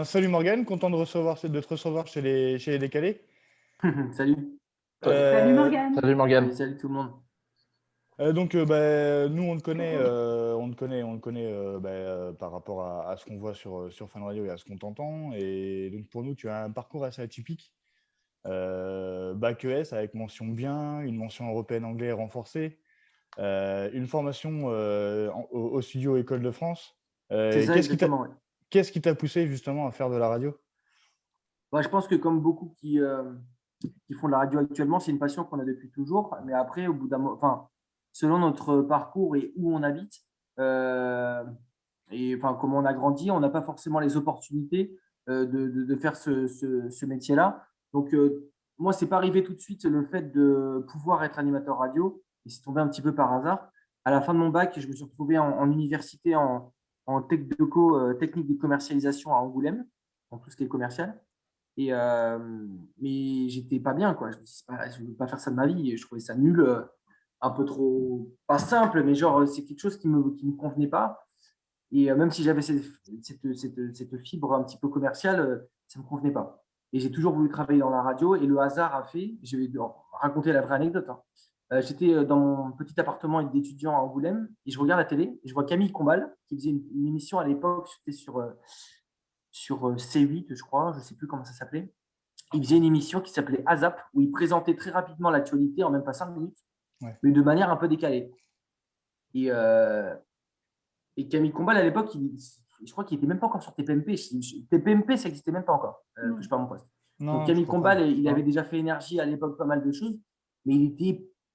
Salut Morgane, content de te recevoir chez les Décalés. Salut. Salut Euh, Morgane. Salut Morgane. Salut tout le monde. Nous on te connaît par rapport à ce qu'on voit sur Fun Radio et à ce qu'on t'entend. Et donc pour nous, tu as un parcours assez atypique. Bac ES avec mention bien, une mention européenne anglais renforcée, une formation au studio École de France. C'est ça exactement. Ouais. Qu'est-ce qui t'a poussé justement à faire de la radio? Je pense que comme beaucoup qui font de la radio actuellement, c'est une passion qu'on a depuis toujours. Mais après, au bout d'un moment, enfin, selon notre parcours et où on habite, et enfin, comment on a grandi, on n'a pas forcément les opportunités de faire ce métier-là. Donc, moi, c'est pas arrivé tout de suite le fait de pouvoir être animateur radio. Et c'est tombé un petit peu par hasard. À la fin de mon bac, je me suis retrouvé en université en technique de commercialisation à Angoulême, en tout ce qui est commercial. Mais j'étais pas bien, quoi. Je me suis dit, je ne veux pas faire ça de ma vie. Je trouvais ça nul, un peu trop, pas simple, mais genre, c'est quelque chose qui me convenait pas. Et même si j'avais cette fibre un petit peu commerciale, ça ne me convenait pas. Et j'ai toujours voulu travailler dans la radio. Et le hasard a fait, je vais raconter la vraie anecdote. Hein. J'étais dans mon petit appartement d'étudiant à Angoulême et je regarde la télé et je vois Camille Combal qui faisait une émission à l'époque, c'était sur C8, je crois, je ne sais plus comment ça s'appelait. Il faisait une émission qui s'appelait ASAP où il présentait très rapidement l'actualité en même pas 5 minutes, Ouais. mais de manière un peu décalée. Et Camille Combal, à l'époque, je crois qu'il n'était même pas encore sur TPMP. TPMP, ça n'existait même pas encore. Touche pas à mon poste. Non, Donc Camille Combal, il Ouais. avait déjà fait énergie à l'époque, pas mal de choses, mais il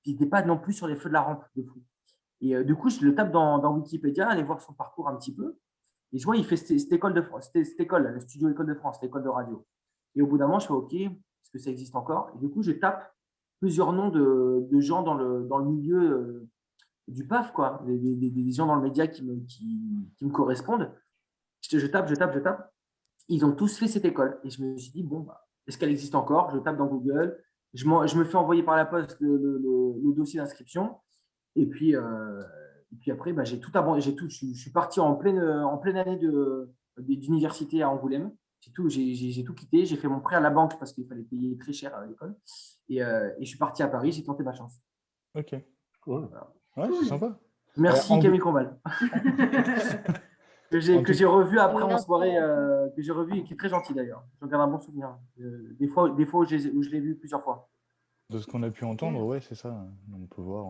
n'était pas non plus sur les feux de la rampe de fou. Et du coup, je le tape dans Wikipédia, aller voir son parcours un petit peu. Et je vois, il fait cette école de France, cette école, le studio École de France, l'école de radio. Et au bout d'un moment, je fais OK, est-ce que ça existe encore? Et du coup, je tape plusieurs noms de gens dans le milieu du PAF, quoi, des gens dans le média qui me correspondent. Je tape. Ils ont tous fait cette école. Et je me suis dit, bon, est-ce qu'elle existe encore? Je tape dans Google. Je me fais envoyer par la poste le dossier d'inscription. Et puis après, j'ai tout abandonné. Je suis parti en pleine année d'université à Angoulême. J'ai tout quitté. J'ai fait mon prêt à la banque parce qu'il fallait payer très cher à l'école. Et je suis parti à Paris. J'ai tenté ma chance. Ok. Cool. Voilà. Ouais, cool. C'est sympa. Merci Camille Combal. que j'ai revu après en soirée, que j'ai revu et qui est très gentil d'ailleurs. Je garde un bon souvenir. Des fois où je l'ai vu plusieurs fois. De ce qu'on a pu entendre, ouais, c'est ça. On peut voir,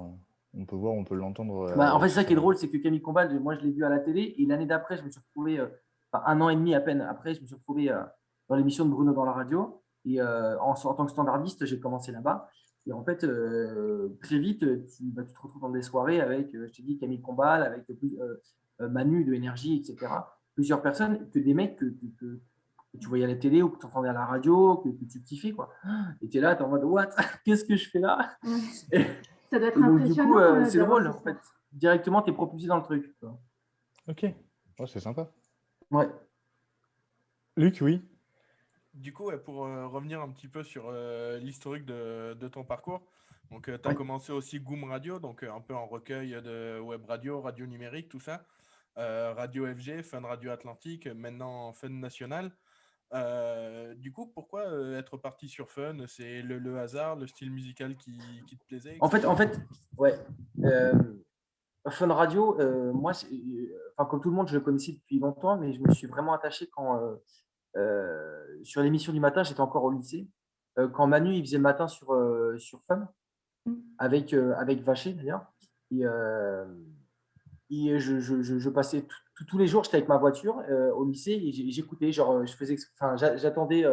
on peut l'entendre. En fait, c'est ça qui est drôle, c'est que Camille Combal, moi je l'ai vu à la télé et l'année d'après, je me suis retrouvé, un an et demi à peine après, je me suis retrouvé dans l'émission de Bruno dans la radio. Et en tant que standardiste, j'ai commencé là-bas. Et en fait, très vite, tu te retrouves dans des soirées avec, je t'ai dit, Camille Combal, avec Manu de Énergie, etc. Plusieurs personnes, que des mecs que tu voyais à la télé ou que tu entendais à la radio, que tu kiffais, quoi. Et tu es là, tu es en mode, what? Qu'est-ce que je fais là? Ça doit être donc, du coup, impressionnant. c'est drôle, en fait. Directement, tu es propulsé dans le truc. Quoi. Ok, oh, c'est sympa. Ouais. Luc, oui. Du coup, pour revenir un petit peu sur l'historique de ton parcours, donc tu as commencé aussi Goom Radio, donc un peu en recueil de web radio, radio numérique, tout ça. Radio FG, Fun Radio Atlantique, maintenant Fun National. Du coup, pourquoi être parti sur Fun? C'est le hasard, le style musical qui te plaisait, etc. En fait, ouais. Fun Radio, moi, comme tout le monde, je le connaissais depuis longtemps, mais je me suis vraiment attaché quand, sur l'émission du matin, j'étais encore au lycée. Quand Manu, il faisait le matin sur Fun, avec Vacher d'ailleurs. Et je passais tous les jours, j'étais avec ma voiture au lycée et j'écoutais, genre, j'attendais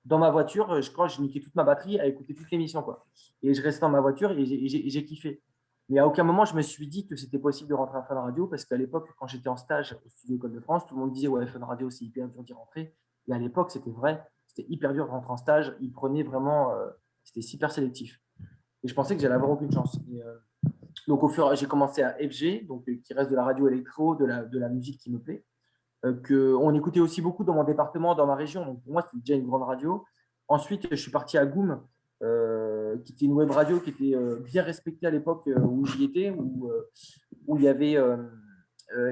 dans ma voiture, je crois que je niquais toute ma batterie à écouter toute l'émission, quoi. Et je restais dans ma voiture et j'ai kiffé. Mais à aucun moment, je me suis dit que c'était possible de rentrer à Fun Radio parce qu'à l'époque, quand j'étais en stage au studio École de France, tout le monde disait ouais, Fun Radio, c'est hyper dur d'y rentrer. Et à l'époque, c'était vrai, c'était hyper dur de rentrer en stage. Ils prenaient vraiment, c'était super sélectif. Et je pensais que j'allais avoir aucune chance. Donc, j'ai commencé à FG, donc, qui reste de la radio électro, de la musique qui me plaît, qu'on écoutait aussi beaucoup dans mon département, dans ma région. Donc, pour moi, c'était déjà une grande radio. Ensuite, je suis parti à Goom, qui était une web radio qui était bien respectée à l'époque où j'y étais, où il y avait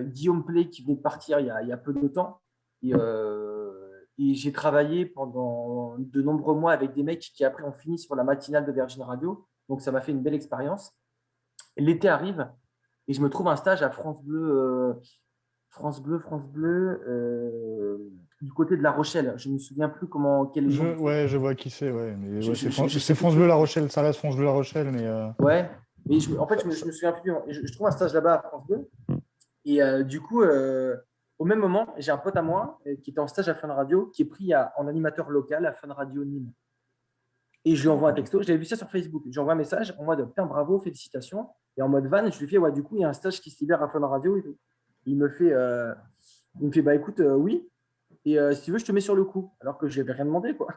Guillaume Play qui venait de partir il y a peu de temps. Et j'ai travaillé pendant de nombreux mois avec des mecs qui après ont fini sur la matinale de Virgin Radio. Donc, ça m'a fait une belle expérience. L'été arrive et je me trouve un stage à France Bleu, du côté de La Rochelle. Je ne me souviens plus quel est le nom du truc. Ouais, je vois qui c'est, ouais. Mais Je- ouais, je- c'est je c'est sais France plus. Bleu La Rochelle, ça reste France Bleu La Rochelle, mais Ouais, mais en fait, je me souviens plus. Et je trouve un stage là-bas à France Bleu. Et du coup, au même moment, j'ai un pote à moi qui était en stage à Fun Radio, qui est pris en animateur local à Fun Radio Nîmes. Et je lui envoie un texto. J'avais vu ça sur Facebook. J'envoie un message en mode putain, bravo, félicitations. Et en mode van, je lui fais ouais, du coup, il y a un stage qui se libère à Fun Radio et tout. Il me fait, bah écoute, oui. Et si tu veux, je te mets sur le coup. Alors que je n'avais rien demandé, quoi.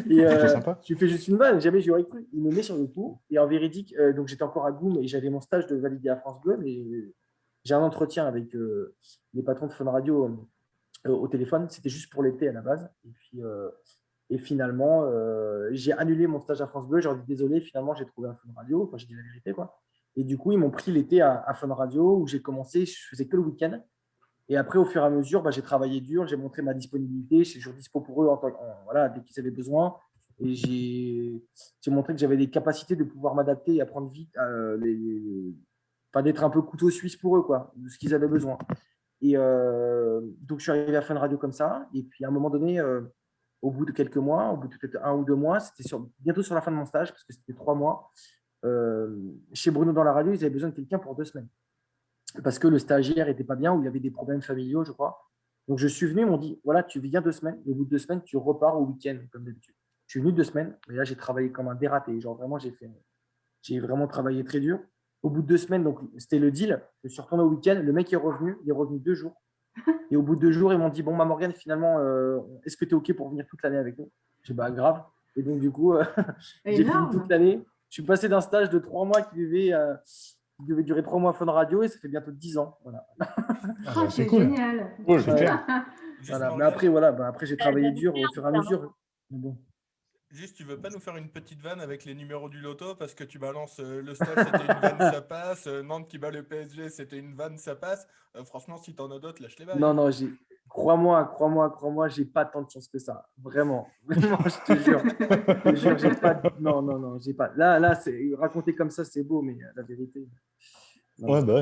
Et c'est sympa. je lui fais juste une vanne. Jamais j'y aurais cru. Il me met sur le coup. Et en véridique, donc j'étais encore à Goum et j'avais mon stage de validé à France Bleu. Mais j'ai un entretien avec les patrons de Fun Radio au téléphone. C'était juste pour l'été à la base. Et puis. Et finalement, j'ai annulé mon stage à France Bleu. J'ai dit désolé, finalement, j'ai trouvé un Fun Radio. Enfin, j'ai dit la vérité, quoi. Et du coup, ils m'ont pris l'été à Fun Radio où j'ai commencé. Je faisais que le week-end. Et après, au fur et à mesure, j'ai travaillé dur. J'ai montré ma disponibilité. Je suis toujours dispo pour eux voilà, dès qu'ils avaient besoin. Et j'ai montré que j'avais des capacités de pouvoir m'adapter et apprendre vite, enfin, d'être un peu couteau suisse pour eux, quoi, de ce qu'ils avaient besoin. Et donc, je suis arrivé à Fun Radio comme ça. Et puis, à un moment donné, au bout de quelques mois, au bout de peut-être 1 ou 2 mois, c'était bientôt sur la fin de mon stage, parce que c'était 3 mois, chez Bruno dans la radio, ils avaient besoin de quelqu'un pour 2 semaines. Parce que le stagiaire n'était pas bien, ou il y avait des problèmes familiaux, je crois. Donc, je suis venu, ils m'ont dit, voilà, tu viens 2 semaines, et au bout de 2 semaines, tu repars au week-end, comme d'habitude. Je suis venu 2 semaines, et là, j'ai travaillé comme un dératé. Genre, vraiment, j'ai vraiment travaillé très dur. Au bout de 2 semaines, donc c'était le deal, je suis retourné au week-end, le mec est revenu 2 jours. Et au bout de 2 jours, ils m'ont dit, bon, Morgane, finalement, est-ce que tu es OK pour venir toute l'année avec nous? J'ai dit, bah, grave. Et donc, du coup, j'ai fini toute l'année. Je suis passé d'un stage de 3 mois qui devait durer 3 mois à Fun Radio et ça fait bientôt 10 ans. Voilà. C'est cool. Génial. Cool, c'est clair. Voilà. Mais après, après j'ai travaillé dur au fur et à mesure. Bon. Juste, tu veux pas nous faire une petite vanne avec les numéros du loto parce que tu balances le stade, c'était une vanne, ça passe. Nantes qui bat le PSG, c'était une vanne, ça passe. Franchement, si t'en as d'autres, lâche les balles. Non, crois-moi, j'ai pas tant de chance que ça. Vraiment, je te jure. J'ai pas. Non, j'ai pas. Là, c'est raconter comme ça, c'est beau, mais la vérité. Non. Ouais, bah ouais.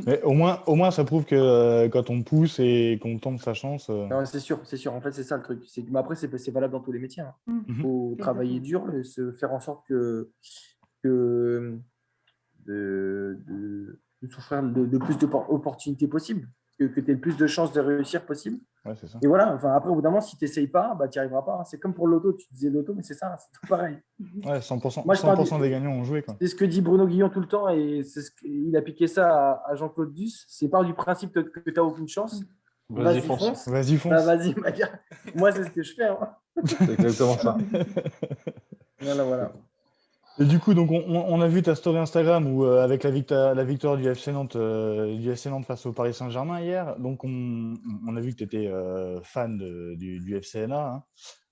Mais au moins, ça prouve que quand on pousse et qu'on tente sa chance. Non, c'est sûr. En fait, c'est ça le truc. Mais après, c'est valable dans tous les métiers. Il faut travailler dur et se faire en sorte de souffrir de plus d'opportunités possibles, que tu aies le plus de chances de réussir possible. Ouais, c'est ça. Et voilà, enfin, après, au bout d'un moment, si tu n'essayes pas, tu n'y arriveras pas. C'est comme pour l'auto, tu disais l'auto, mais c'est ça, c'est tout pareil. Ouais, 100%, Moi, 100% des gagnants ont joué. C'est ce que dit Bruno Guillon tout le temps, et il a piqué ça à Jean-Claude Duss. C'est part du principe que tu n'as aucune chance. Vas-y, fonce. Vas-y, ma gars. Moi, c'est ce que je fais. C'est exactement ça. Voilà. Et du coup, donc, on a vu ta story Instagram où, avec la victoire du FC Nantes face au Paris Saint-Germain hier. Donc, on a vu que tu étais fan du FCNA.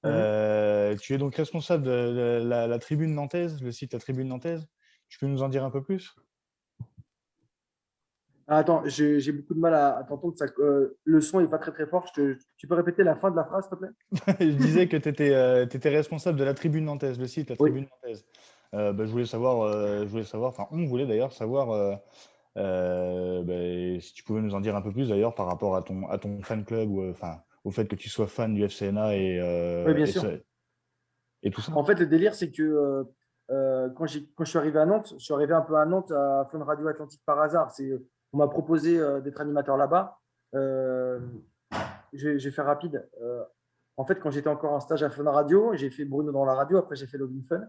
Hein. Tu es donc responsable de la tribune nantaise, le site La Tribune Nantaise. Tu peux nous en dire un peu plus? Attends, j'ai beaucoup de mal à t'entendre. Le son n'est pas très très fort. Tu peux répéter la fin de la phrase, s'il te plaît? Je disais que tu étais responsable de La Tribune Nantaise, le site La Tribune Nantaise. Je voulais savoir, enfin, on voulait d'ailleurs savoir si tu pouvais nous en dire un peu plus d'ailleurs par rapport à ton fan club ou au fait que tu sois fan du FCNA oui, bien sûr. Et tout ça. En fait, le délire, c'est que quand je suis arrivé à Nantes, je suis arrivé un peu à Nantes à Fun Radio Atlantique par hasard. On m'a proposé d'être animateur là-bas. Je vais faire rapide. En fait, quand j'étais encore en stage à Fun Radio, j'ai fait Bruno dans la radio, après j'ai fait Login Fun.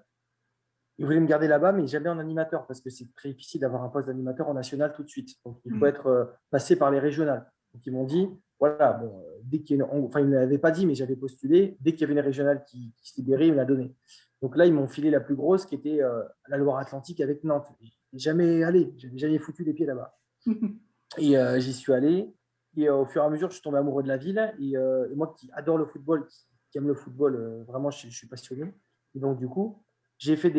Ils voulaient me garder là-bas, mais jamais en animateur, parce que c'est très difficile d'avoir un poste d'animateur en national tout de suite. Donc, il faut être passé par les régionales. Donc, ils m'ont dit, voilà, bon, dès qu'il y a enfin, ils ne l'avaient pas dit, mais j'avais postulé. Dès qu'il y avait une régionale qui se libérait, ils me la donnaient. Donc là, ils m'ont filé la plus grosse, qui était la Loire-Atlantique avec Nantes. Je n'ai jamais allé, je n'avais jamais foutu les pieds là-bas. Et j'y suis allé. Et au fur et à mesure, je suis tombé amoureux de la ville. Et moi qui adore le football, qui aime le football, vraiment, je suis passionné. Et donc, du coup, j'ai fait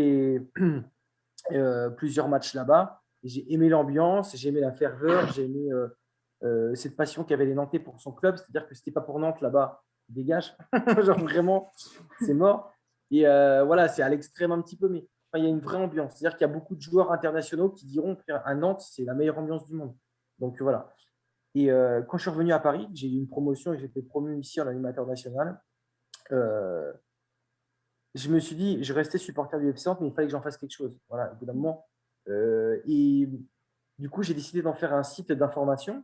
plusieurs matchs là-bas. J'ai aimé l'ambiance, j'ai aimé la ferveur, j'ai aimé cette passion qu'avaient les Nantais pour son club. C'est-à-dire que si t'es pas pour Nantes là-bas, dégage. Genre vraiment, c'est mort. Et voilà, c'est à l'extrême un petit peu, mais enfin, il y a une vraie ambiance. C'est-à-dire qu'il y a beaucoup de joueurs internationaux qui diront qu'à Nantes, c'est la meilleure ambiance du monde. Donc voilà. Et quand je suis revenu à Paris, j'ai eu une promotion et j'ai été promu ici en animateur national. Je me suis dit, je restais supporter du FC Nantes, mais il fallait que j'en fasse quelque chose. Voilà, au bout d'un moment. Et du coup, j'ai décidé d'en faire un site d'information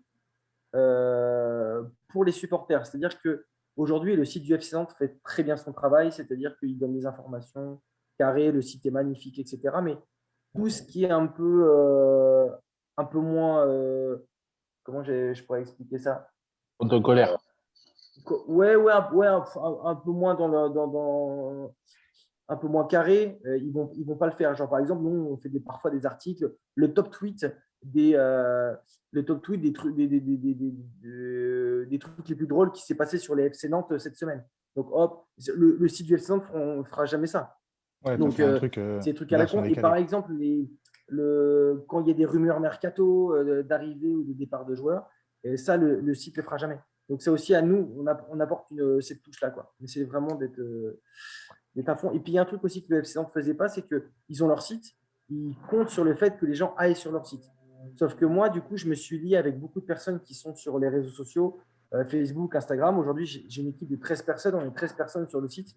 pour les supporters. C'est-à-dire qu'aujourd'hui, le site du FC Nantes fait très bien son travail, c'est-à-dire qu'il donne des informations carrées, le site est magnifique, etc. Mais tout ce qui est un peu moins, comment je pourrais expliquer ça? Autocolère. Ouais, un peu moins un peu moins carré, ils vont pas le faire. Genre, par exemple, nous, on fait parfois des articles, le top tweet des trucs, des trucs les plus drôles qui s'est passé sur les FC Nantes cette semaine. Donc, hop, le site du FC Nantes ne fera jamais ça. Ouais, Donc, un truc, c'est des trucs à la con. Et par exemple, quand il y a des rumeurs mercato d'arrivée ou de départ de joueurs, et ça, le site ne le fera jamais. Donc, c'est aussi à nous, on apporte cette touche-là, quoi. Mais c'est vraiment d'être à fond. Et puis, il y a un truc aussi que le FC Nantes ne faisait pas, c'est qu'ils ont leur site, ils comptent sur le fait que les gens aillent sur leur site. Sauf que moi, du coup, je me suis lié avec beaucoup de personnes qui sont sur les réseaux sociaux, Facebook, Instagram. Aujourd'hui, j'ai une équipe de 13 personnes, on est 13 personnes sur le site.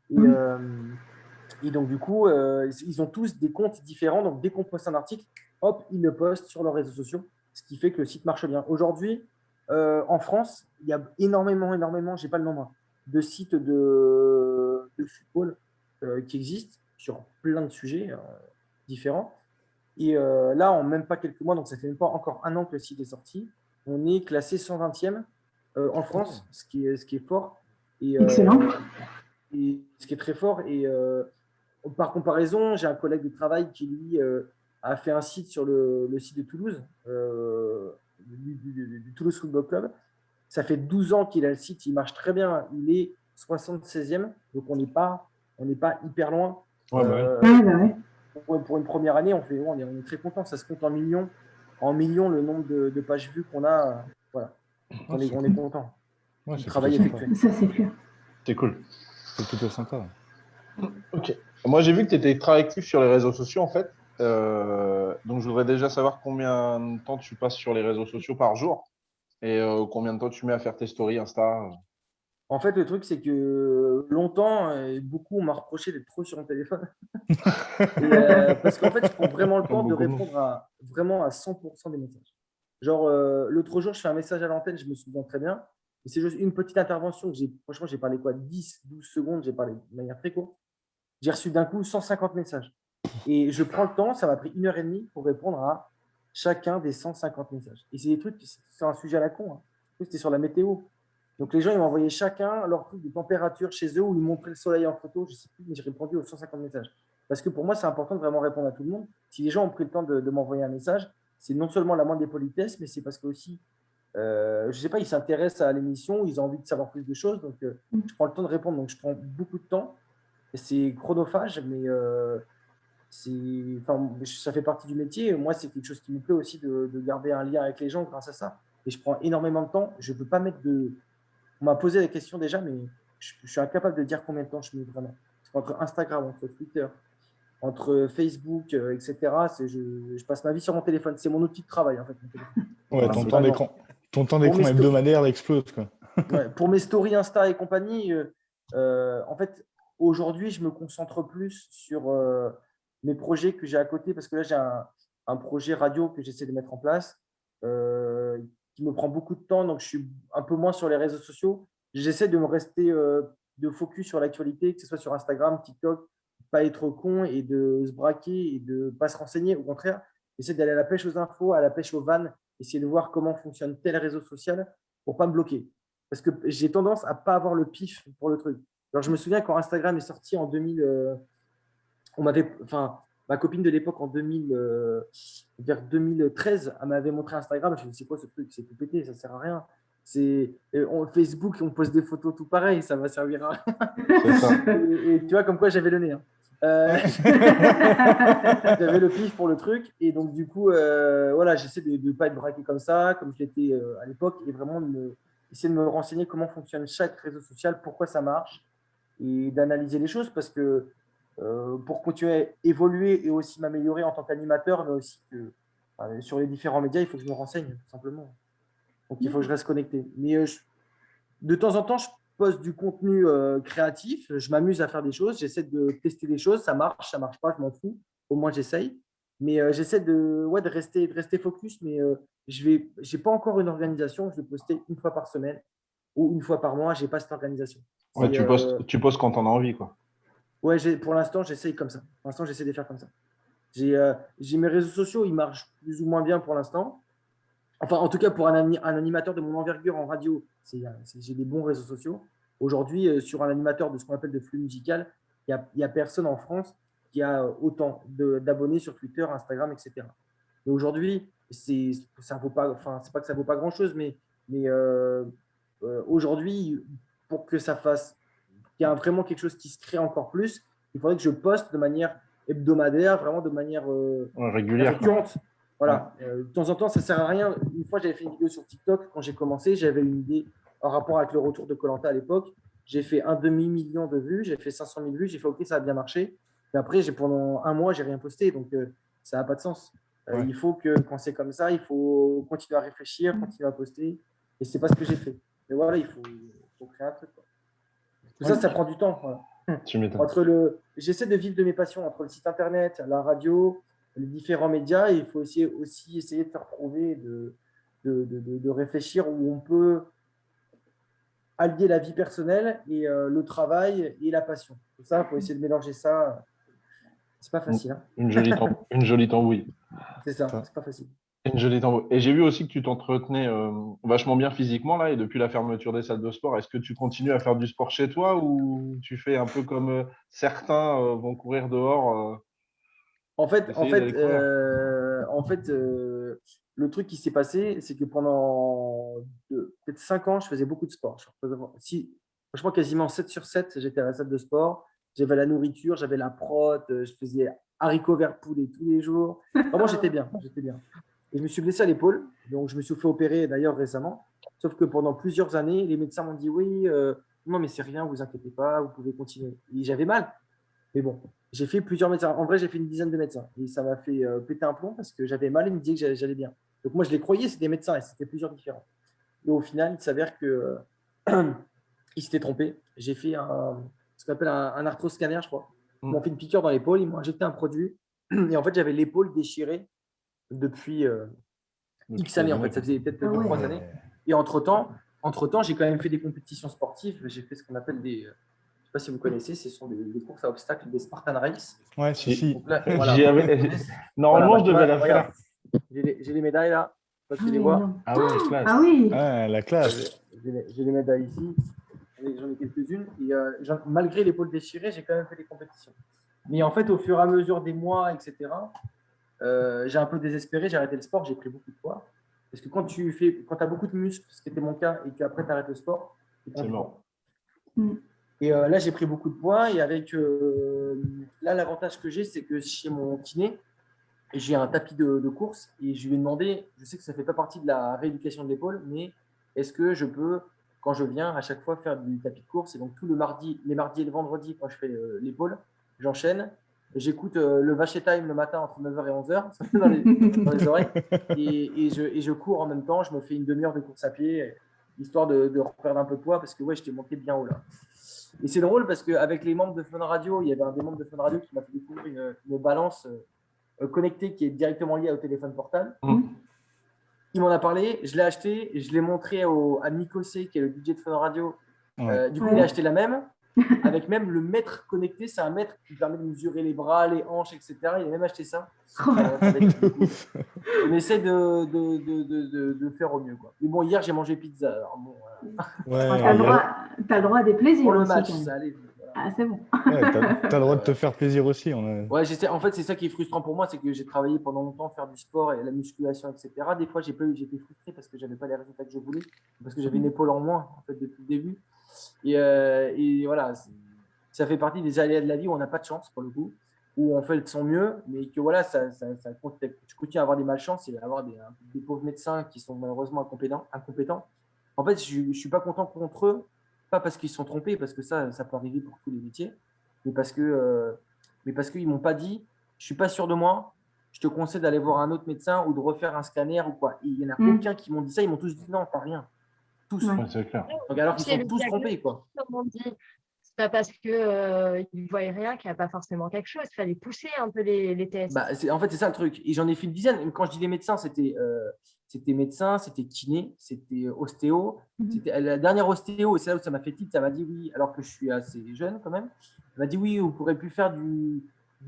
Et donc, du coup, ils ont tous des comptes différents. Donc, dès qu'on poste un article, hop, ils le postent sur leurs réseaux sociaux, ce qui fait que le site marche bien. Aujourd'hui, en France, il y a énormément, je n'ai pas le nombre, de sites de football qui existent sur plein de sujets différents. Et là, en même pas quelques mois, donc ça fait même pas encore un an que le site est sorti, on est classé 120e en France, ce qui est fort. Et, Excellent. Et ce qui est très fort. Et par comparaison, j'ai un collègue de travail qui, lui, a fait un site sur le site de Toulouse, du Toulouse Football Club. Ça fait 12 ans qu'il a le site, il marche très bien. Il est 76e, donc on n'est pas hyper loin. Ouais, bah ouais. Pour une première année, on est très content. Ça se compte en millions. En millions, le nombre de pages vues qu'on a. Voilà. On est content. Ouais, Du c'est travail plutôt effectué. Ça, c'est clair. C'est cool. C'est plutôt sympa. Ok. Moi, j'ai vu que tu étais très actif sur les réseaux sociaux, en fait. Donc, je voudrais déjà savoir combien de temps tu passes sur les réseaux sociaux par jour et combien de temps tu mets à faire tes stories Insta. En fait, le truc, c'est que longtemps, beaucoup m'ont reproché d'être trop sur mon téléphone. Parce qu'en fait, je prends vraiment le temps de répondre vraiment à 100% des messages. Genre, l'autre jour, je fais un message à l'antenne, je me souviens très bien. Et c'est juste une petite intervention que franchement, j'ai parlé quoi, 10, 12 secondes, j'ai parlé de manière très courte. J'ai reçu d'un coup 150 messages. Et je prends le temps, ça m'a pris 1h30 pour répondre à chacun des 150 messages. Et c'est des trucs, c'est un sujet à la con. Hein. C'était sur la météo. Donc les gens, ils m'envoyaient chacun leur truc de température chez eux où ils montraient le soleil en photo, je ne sais plus, mais j'ai répondu aux 150 messages. Parce que pour moi, c'est important de vraiment répondre à tout le monde. Si les gens ont pris le temps de m'envoyer un message, c'est non seulement la moindre des politesses, mais c'est parce que aussi, je ne sais pas, ils s'intéressent à l'émission, ils ont envie de savoir plus de choses. Donc, je prends le temps de répondre. Donc, je prends beaucoup de temps. C'est chronophage, mais ça fait partie du métier. Moi, c'est quelque chose qui me plaît aussi de garder un lien avec les gens grâce à ça. Et je prends énormément de temps. Je ne peux pas mettre de… On m'a posé la question déjà, mais je suis incapable de dire combien de temps je mets vraiment. Entre Instagram, entre Twitter, entre Facebook, etc., je passe ma vie sur mon téléphone. C'est mon outil de travail, en fait. Ouais, ton temps d'écran hebdomadaire explose, quoi. Ouais, pour mes stories Insta et compagnie, en fait, aujourd'hui, je me concentre plus sur mes projets que j'ai à côté, parce que là, j'ai un projet radio que j'essaie de mettre en place, qui me prend beaucoup de temps, donc je suis un peu moins sur les réseaux sociaux. J'essaie de me rester de focus sur l'actualité, que ce soit sur Instagram, TikTok, pas être con et de se braquer et de ne pas se renseigner. Au contraire, j'essaie d'aller à la pêche aux infos, à la pêche aux vannes, essayer de voir comment fonctionne tel réseau social pour ne pas me bloquer. Parce que j'ai tendance à ne pas avoir le pif pour le truc. Alors, je me souviens quand Instagram est sorti en 2000, ma copine de l'époque en 2000, vers 2013, elle m'avait montré Instagram. Je me suis dit, c'est quoi ce truc? C'est tout pété, ça ne sert à rien. Facebook, on poste des photos tout pareil, ça va servir à rien. Et tu vois, comme quoi j'avais le nez. Hein. J'avais le pif pour le truc. Et donc, du coup, voilà, j'essaie de ne pas être braqué comme ça, comme je l'étais à l'époque, et vraiment essayer de me renseigner comment fonctionne chaque réseau social, pourquoi ça marche, et d'analyser les choses parce que pour continuer à évoluer et aussi m'améliorer en tant qu'animateur, mais aussi que sur les différents médias, il faut que je me renseigne, tout simplement. Donc, il faut que je reste connecté. Mais de temps en temps, je poste du contenu créatif, je m'amuse à faire des choses, j'essaie de tester des choses, ça marche pas, je m'en fous, au moins j'essaye. Mais j'essaie de rester focus, mais j'ai pas encore une organisation, je vais poster une fois par semaine ou une fois par mois, j'ai pas cette organisation. Ouais, tu postes quand t'en as envie, quoi. Ouais, pour l'instant, j'essaye comme ça. Pour l'instant, j'essaie de faire comme ça. J'ai mes réseaux sociaux, ils marchent plus ou moins bien pour l'instant. Enfin, en tout cas, pour un animateur de mon envergure en radio, j'ai des bons réseaux sociaux. Aujourd'hui, sur un animateur de ce qu'on appelle de flux musical, il y a personne en France qui a autant d'abonnés sur Twitter, Instagram, etc. Et aujourd'hui, ça vaut pas, enfin, c'est pas que ça vaut pas grand-chose, mais aujourd'hui, pour que ça fasse, qu'il y a vraiment quelque chose qui se crée encore plus, il faudrait que je poste de manière hebdomadaire, vraiment de manière Régulière. récurrente. Voilà. De temps en temps, ça ne sert à rien. Une fois, j'avais fait une vidéo sur TikTok. Quand j'ai commencé, j'avais une idée en rapport avec le retour de Koh-Lanta à l'époque. J'ai fait 1,5 million de vues. J'ai fait 500 000 vues. J'ai fait OK, ça a bien marché. Mais après, pendant un mois, je n'ai rien posté. Donc, ça n'a pas de sens. Ouais. Il faut que, quand c'est comme ça, il faut continuer à réfléchir, continuer à poster. Et ce n'est pas ce que j'ai fait. Mais voilà, il faut créer un truc, quoi. Tout ça prend du temps. Voilà. Tu m'étonnes. J'essaie de vivre de mes passions entre le site internet, la radio, les différents médias. Et il faut aussi essayer de faire prouver, de réfléchir où on peut allier la vie personnelle et le travail et la passion. Tout ça, il faut essayer de mélanger ça. C'est pas facile. Hein. Une jolie tambouille. C'est ça, c'est pas facile. Une jolie tambouille. Et j'ai vu aussi que tu t'entretenais vachement bien physiquement là, et depuis la fermeture des salles de sport, est-ce que tu continues à faire du sport chez toi ou tu fais un peu comme certains vont courir dehors En fait, d'aller courir le truc qui s'est passé, c'est que pendant peut-être 5 ans, je faisais beaucoup de sport. Franchement, quasiment 7 sur 7, j'étais à la salle de sport. J'avais la nourriture, j'avais la prot, je faisais haricots verts poulet tous les jours. Vraiment, j'étais bien. Et je me suis blessé à l'épaule, donc je me suis fait opérer d'ailleurs récemment. Sauf que pendant plusieurs années, les médecins m'ont dit oui, non, mais c'est rien, vous inquiétez pas, vous pouvez continuer. Et j'avais mal. Mais bon, j'ai fait plusieurs médecins. En vrai, j'ai fait une dizaine de médecins. Et ça m'a fait péter un plomb parce que j'avais mal et ils me disaient que j'allais bien. Donc moi, je les croyais, c'était des médecins et c'était plusieurs différents. Et au final, il s'avère que ils s'étaient trompés. J'ai fait ce qu'on appelle un arthroscanner, je crois. Ils m'ont fait une piqûre dans l'épaule, ils m'ont injecté un produit. Et en fait, j'avais l'épaule déchirée depuis X années. En fait, ça faisait peut-être 2-3 années. Et entre-temps, j'ai quand même fait des compétitions sportives. J'ai fait ce qu'on appelle des... Je ne sais pas si vous connaissez, ce sont des courses à obstacles, des Spartan Race. Ouais, si. Donc là, voilà. Normalement, je devais la faire. J'ai les médailles là. Je sais pas si tu les vois. Ah ouais, classe. Ah oui. Ah, la classe. J'ai les médailles ici. J'en ai quelques-unes. Et malgré l'épaule déchirée, j'ai quand même fait des compétitions. Mais en fait, au fur et à mesure des mois, etc., j'ai un peu désespéré. J'ai arrêté le sport. J'ai pris beaucoup de poids. Parce que quand tu as beaucoup de muscles, ce qui était mon cas, et qu'après tu arrêtes le sport, c'est mort. Et là, j'ai pris beaucoup de poids. Et avec là, l'avantage que j'ai, c'est que chez mon kiné, j'ai un tapis de course. Et je lui ai demandé, je sais que ça ne fait pas partie de la rééducation de l'épaule, mais est-ce que je peux, quand je viens, à chaque fois faire du tapis de course? Et donc, les mardis et le vendredi, quand je fais l'épaule, j'enchaîne. J'écoute le Vacher Time le matin entre 9h et 11h dans les oreilles. Et je cours en même temps. Je me fais une demi-heure de course à pied, histoire de reperdre un peu de poids, parce que ouais, j'étais monté bien haut là. Et c'est drôle parce qu'avec les membres de Fun Radio, il y avait un des membres de Fun Radio qui m'a fait découvrir une balance connectée qui est directement liée au téléphone portable. Il m'en a parlé, je l'ai acheté et je l'ai montré à Nico C, qui est le DJ de Fun Radio. Du coup, il a acheté la même, avec même le mètre connecté. C'est un mètre qui permet de mesurer les bras, les hanches, etc. Il a même acheté ça. On essaie de faire au mieux, quoi. Mais bon, hier, j'ai mangé pizza. Alors bon, t'as le droit à des plaisirs. Pour le aussi, match, ça allait. Voilà. Ah, c'est bon. Ouais, t'as le droit de te faire plaisir aussi. Ouais, en fait, c'est ça qui est frustrant pour moi, c'est que j'ai travaillé pendant longtemps faire du sport et la musculation, etc. Des fois, j'étais frustré parce que j'avais pas les résultats que je voulais, parce que j'avais une épaule en moins en fait depuis le début. Et voilà, ça fait partie des aléas de la vie où on n'a pas de chance pour le coup, où on fait de son mieux, mais que voilà, tu continues à avoir des malchances et à avoir des pauvres médecins qui sont malheureusement incompétents. En fait, je ne suis pas content contre eux, pas parce qu'ils se sont trompés, parce que ça peut arriver pour tous les métiers, mais parce qu'ils ne m'ont pas dit, je ne suis pas sûr de moi, je te conseille d'aller voir un autre médecin ou de refaire un scanner ou quoi. Et il n'y en a aucun qui m'ont dit ça, ils m'ont tous dit non, t'as rien. Tous. Ouais. C'est clair. Donc, alors qu'ils sont tous trompés, quoi. Comme on dit, c'est pas parce qu'ils ne voyaient rien qu'il n'y a pas forcément quelque chose. Il fallait pousser un peu les tests. En fait, c'est ça le truc. Et j'en ai fait une dizaine. Quand je dis les médecins, c'était médecin, c'était kiné, c'était ostéo. C'était la dernière ostéo, et c'est là où ça m'a fait tilt. Ça m'a dit oui, alors que je suis assez jeune quand même. Elle m'a dit oui, vous ne pourrez plus faire du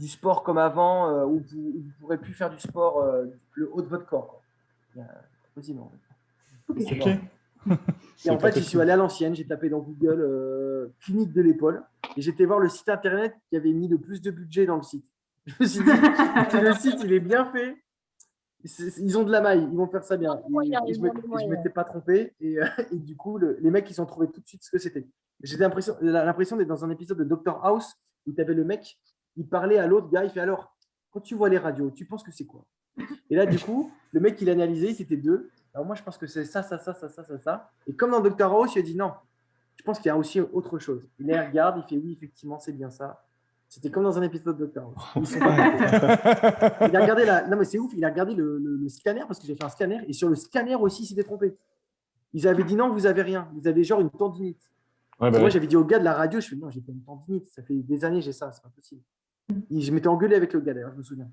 sport comme avant, ou vous ne pourrez plus faire du sport le haut de votre corps, quoi. C'est possible, en fait. Ok. C'est mort. Et en fait, j'y suis allé à l'ancienne, j'ai tapé dans Google clinique de l'épaule et j'étais voir le site internet qui avait mis le plus de budget dans le site. Je me suis dit, le site, il est bien fait. Ils ont de la maille, ils vont faire ça bien. Et je ne m'étais pas trompé. Et du coup, les mecs, ils ont trouvé tout de suite ce que c'était. J'ai l'impression d'être dans un épisode de Dr House où tu avais le mec, il parlait à l'autre gars, il fait alors, quand tu vois les radios, tu penses que c'est quoi? Et là, du coup, le mec, il a analysé, c'était deux. Alors moi, je pense que c'est ça. Et comme dans Dr House, il a dit non, je pense qu'il y a aussi autre chose. Il les regarde, il fait oui, effectivement, c'est bien ça. C'était comme dans un épisode de Dr House. Il a regardé non, mais c'est ouf, il a regardé le scanner parce que j'ai fait un scanner et sur le scanner aussi, il s'était trompé. Ils avaient dit non, vous avez rien. Vous avez genre une tendinite. Ouais, moi, j'avais dit au gars de la radio, je fais non, j'ai pas une tendinite. Ça fait des années, j'ai ça, c'est pas possible. Et je m'étais engueulé avec le gars d'ailleurs, je me souviens.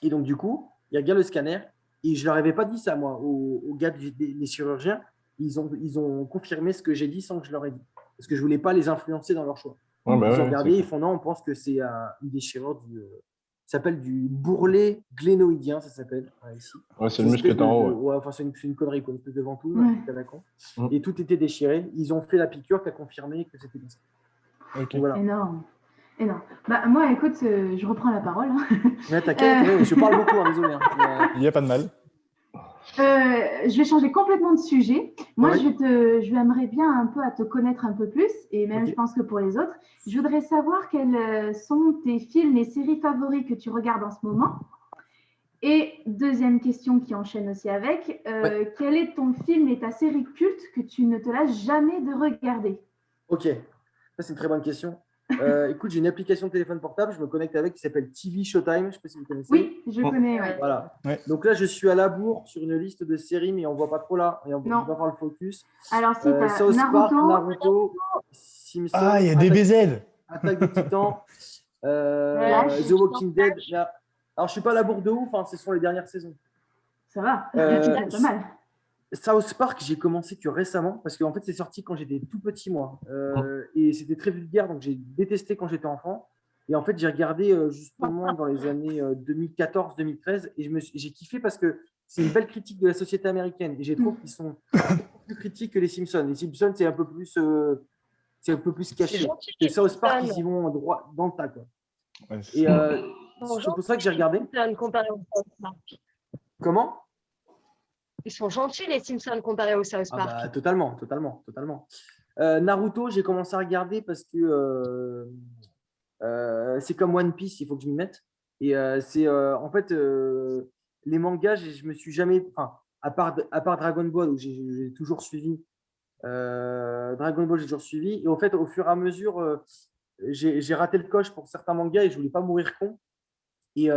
Et donc, du coup, il regarde le scanner. Et je ne leur avais pas dit ça, moi, aux gars des chirurgiens. Ils ont confirmé ce que j'ai dit sans que je leur ai dit. Parce que je ne voulais pas les influencer dans leur choix. Ils ont regardé, ils font non, on pense que c'est une déchirure ça s'appelle du bourrelet glénoïdien, ça s'appelle. Ici. Ouais, c'est le muscle qui est en haut. Ouais, enfin, c'est une connerie, quoi, une espèce de ventouse. Et tout était déchiré. Ils ont fait la piqûre qui a confirmé que c'était bien ça. Okay. Voilà. Énorme. Moi, écoute, je reprends la parole. Mais t'inquiète, je parle beaucoup, désolé. Il n'y a pas de mal. Je vais changer complètement de sujet. Moi, je aimerais bien un peu à te connaître un peu plus, et même je pense que pour les autres. Je voudrais savoir quels sont tes films et séries favoris que tu regardes en ce moment. Et deuxième question qui enchaîne aussi avec, quel est ton film et ta série culte que tu ne te lasses jamais de regarder? Ok, ça c'est une très bonne question. Écoute, j'ai une application de téléphone portable, je me connecte avec qui s'appelle TV Showtime. Je ne sais pas si vous connaissez. Oui, je connais. Ouais. Voilà. Ouais. Donc là, je suis à la bourre sur une liste de séries, mais on ne voit pas trop là. Et on va voir le focus. Alors, si tu as South Park, Naruto, Simpsons. Ah, il y a DBZ. Attaque des Titans, The Walking Dead. Là. Alors, je ne suis pas à la bourre de ouf, ce sont les dernières saisons. Ça va, c'est pas mal. South Park, j'ai commencé que récemment parce qu'en fait, c'est sorti quand j'étais tout petit, moi. Et c'était très vulgaire, donc j'ai détesté quand j'étais enfant. Et en fait, j'ai regardé justement dans les années 2014-2013 et j'ai kiffé parce que c'est une belle critique de la société américaine. Et j'ai trouvé qu'ils sont plus critiques que les Simpsons. Les Simpsons, c'est un peu plus caché. Et South Park, ils y vont droit dans le tas, quoi. Ouais, et c'est pour ça que j'ai regardé. Comment ? Ils sont gentils, les Simpsons, comparés au South Park. Totalement. Naruto, j'ai commencé à regarder parce que c'est comme One Piece, il faut que je m'y mette. Et en fait, les mangas, je me suis jamais... à part Dragon Ball, où j'ai toujours suivi. Dragon Ball, j'ai toujours suivi. Et en fait, au fur et à mesure, j'ai raté le coche pour certains mangas et je ne voulais pas mourir con. Et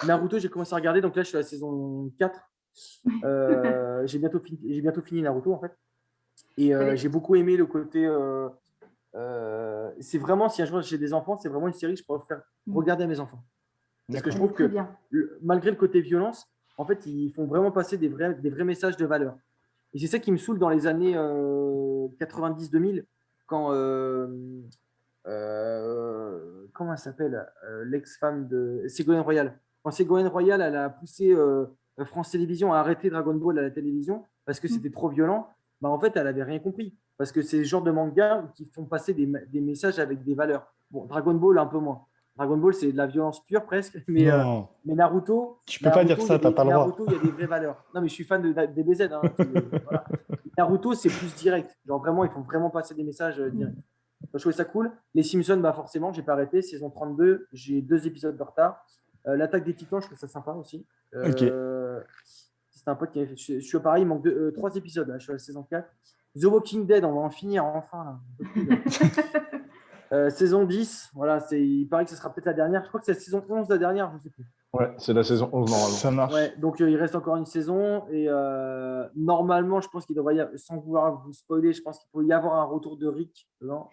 Naruto, j'ai commencé à regarder. Donc là, je suis à la saison 4. J'ai bientôt fini Naruto en fait et j'ai beaucoup aimé le côté c'est vraiment, si un jour j'ai des enfants, c'est vraiment une série que je pourrais faire regarder à mes enfants parce que je trouve que malgré le côté violence, en fait ils font vraiment passer des vrais messages de valeur et c'est ça qui me saoule dans les années 90-2000 quand comment elle s'appelle l'ex-femme de Ségolène Royal, quand Ségolène Royal elle a poussé France Télévisions a arrêté Dragon Ball à la télévision parce que c'était trop violent. En fait, elle n'avait rien compris. Parce que c'est le genre de manga qui font passer des messages avec des valeurs. Bon, Dragon Ball, un peu moins. Dragon Ball, c'est de la violence pure presque. Mais Naruto... Tu peux pas dire ça, tu n'as pas le droit. Naruto, il y a des vraies valeurs. Non, mais je suis fan de DBZ. Voilà. Naruto, c'est plus direct. Genre vraiment, ils font vraiment passer des messages directs. Je trouvais ça cool. Les Simpsons, bah forcément, j'ai pas arrêté. Saison 32, j'ai 2 épisodes de retard. L'Attaque des Titans, je trouve ça sympa aussi. C'est un pote qui avait fait. Je suis pareil, il manque 3 épisodes. Là, je suis à la saison 4. The Walking Dead, on va en finir enfin. Là. Saison 10, voilà, il paraît que ce sera peut-être la dernière. Je crois que c'est la saison 11 la dernière, je ne sais plus. Ouais, c'est la saison 11 normalement. Ça marche. Ouais, donc il reste encore une saison et normalement, je pense qu'il devrait y avoir, sans vouloir vous spoiler, je pense qu'il peut y avoir un retour de Rick dedans.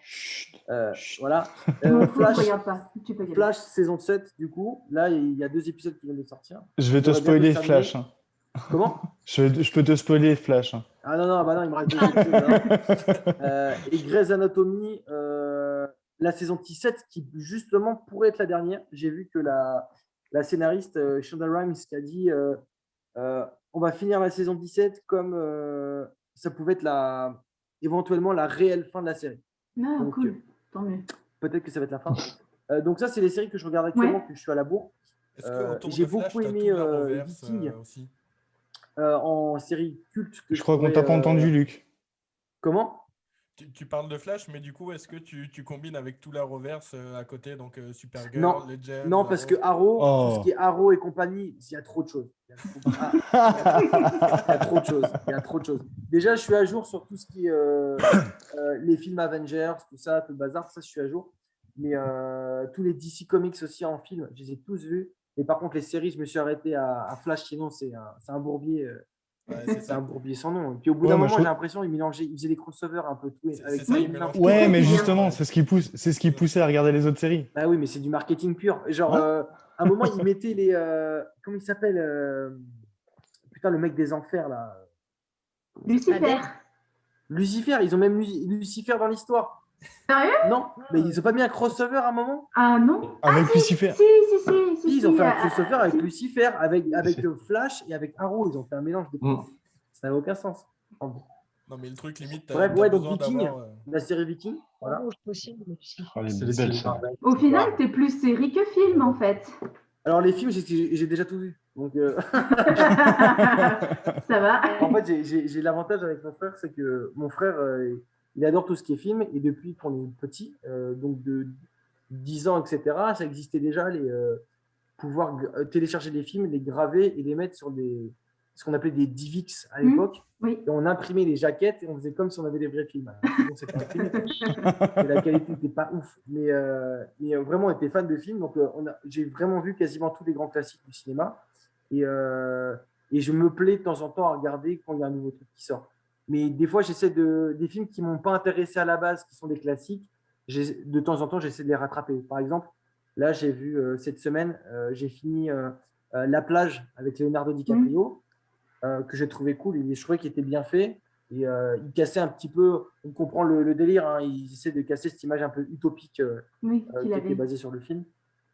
Voilà. Flash, regarde pas. Tu peux y aller. Flash saison 7, du coup. Là, il y a 2 épisodes qui viennent de sortir. Je vais te spoiler Flash. Hein. Comment? Je peux te spoiler Flash. Hein. Ah non, bah non, il me reste 2 épisodes. Et Grey's Anatomy, la saison 17, qui justement pourrait être la dernière. J'ai vu que la scénariste Shonda Rhimes qui a dit on va finir la saison 17 comme ça pouvait être éventuellement la réelle fin de la série. Ah, donc, cool, tant mieux. Peut-être que ça va être la fin. Donc ça, c'est les séries que je regarde actuellement, que je suis à la bourre. J'ai beaucoup aimé Viking aussi. en série culte. Je crois qu'on t'a pas entendu, Luc. Comment? Tu parles de Flash, mais du coup, est-ce que tu combines avec tout l'Arrowverse à côté, donc Supergirl, Non, Legends, non, parce que Arrow, tout ce qui est Arrow et compagnie, il y a trop de choses. Il y a trop de choses. Il y a trop de choses. Déjà, je suis à jour sur tout ce qui est les films Avengers, tout ça, tout le bazar, ça, je suis à jour. Mais tous les DC Comics aussi en film, je les ai tous vus. Et par contre, les séries, je me suis arrêté à Flash, sinon c'est un bourbier. C'est un bourbier sans nom. Et puis au bout d'un moment, j'ai l'impression qu'il faisait des crossovers un peu tout. Ouais, mais justement, c'est ce qui poussait à regarder les autres séries. Bah oui, mais c'est du marketing pur. Genre, à un moment, ils mettaient les. Comment il s'appelle putain, le mec des enfers, là. Lucifer, ils ont même mis Lucifer dans l'histoire. Sérieux? Non, mais ils ont pas mis un crossover à un moment? Ah non. Avec Lucifer. Si, ils ont fait un crossover avec Lucifer, avec Flash et avec Arrow. Ils ont fait un mélange de ça n'avait aucun sens. Non, mais le truc limite. Bref, ouais, donc Viking, la série Viking. Voilà. Au final, t'es plus série que film, en fait. Alors, les films, j'ai déjà tout vu. Donc, ça va. En fait, j'ai l'avantage avec mon frère, c'est que mon frère, il adore tout ce qui est film. Et depuis qu'on est petit, donc de 10 ans, etc., ça existait déjà, pouvoir télécharger des films, les graver et les mettre sur ce qu'on appelait des DivX à l'époque. Oui. Et on imprimait les jaquettes et on faisait comme si on avait des vrais films. Donc, c'était imprimé. Et la qualité n'était pas ouf. Mais vraiment, on était fan de films. Donc, j'ai vraiment vu quasiment tous les grands classiques du cinéma. Et je me plais de temps en temps à regarder quand il y a un nouveau truc qui sort. Mais des fois, j'essaie des films qui ne m'ont pas intéressé à la base, qui sont des classiques. De temps en temps, j'essaie de les rattraper. Par exemple, là, j'ai vu cette semaine, j'ai fini La plage avec Leonardo DiCaprio. Que j'ai trouvé cool et je trouvais qu'il était bien fait et il cassait un petit peu, on comprend le délire, hein, il essaie de casser cette image un peu utopique qui était basée sur le film